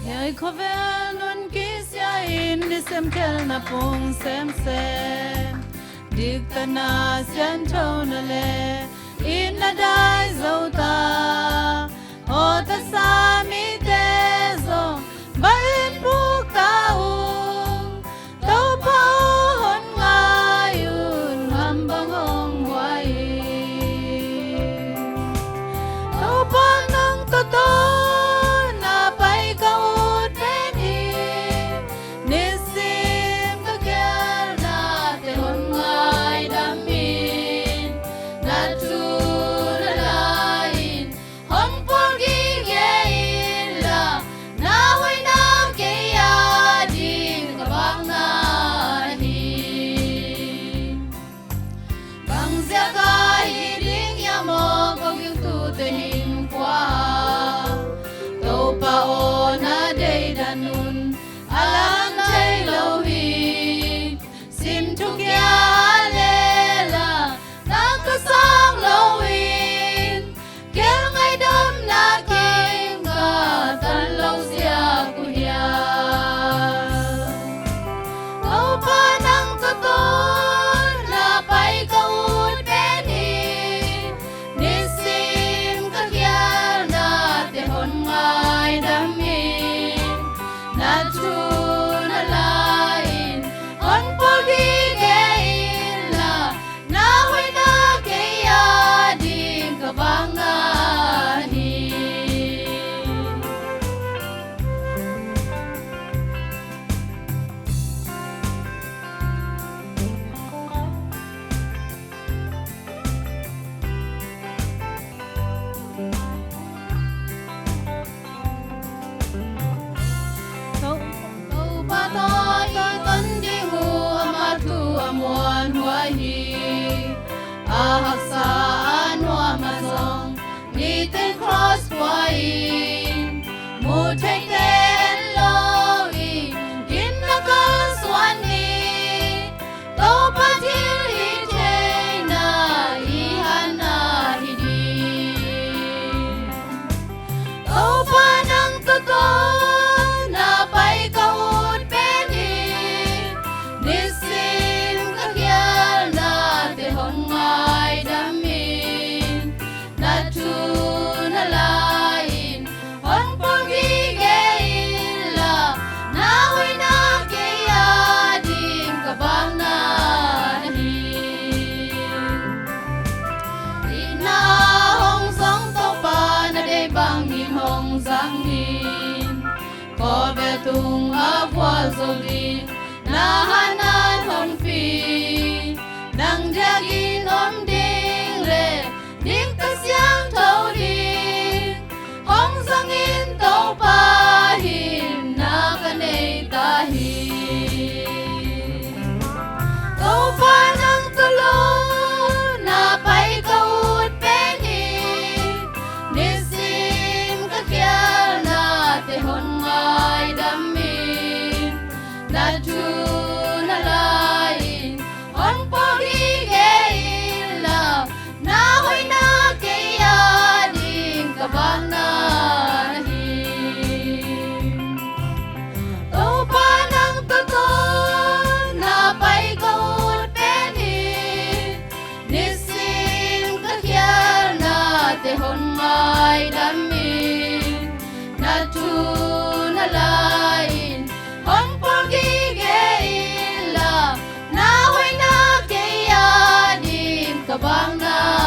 Yai kovel nun kisya in disem kel na pung sem sem. Dikta na sian na le in na dai zauta. O ta sa mi te zo bain buk taung. Tau pa hon ngayun hambang hong huai. Tau pa nang toto na pai kaut peni. Nisim ka kyal na te hon ngay damin. Na tu na lain hong porgi gein la. Na way na kaya din kabang na hin. Bang siya ka hiling yamo kog yung tutuhin kwa. Tau pa o na day danun alang chay lawin. Sim tukya alela nakasang lawin. Kel ngay dam na kim ka tanlaw siya kuya. Tau pa nang katon na pay kaut peni. Nisim kagyal na tehon ngay damin. Na tu na lain on pogigein la. Na way na kaya din kabangahin. Tau pa to ton di hu amatu amuan huahi. Ahak sa anwa mazong ni ten cross huahi. Mu take ten lowi in na kaswani. Tau pa til hite na ihana hidi. Tau pa nang toto na pay kaut peni. Nisim kagyal na tehon ngay damin. Na tu na lain hon pogigein la. Na way na kaya din kabang nahin. Di na hong song to pa na day bangin hong zangin. Ko betung abwal zolin na hanan hon fin. Nang jagin om ding le ding ta siang thâu din. Hong zangin tau pahin na kanay tahin. Tau pa nang tulo na pay kaut peni. Nisim kakyal na tehon ngay damin. Na tu na lain on pogigein la. Na way na kaya din kabang nahin. Tau pa nang toto na pay kaut peni. Nisim kakyal na tehon ngay damin. Na tu na lain hon pogigein la. Na way na kaya din kabang nahin.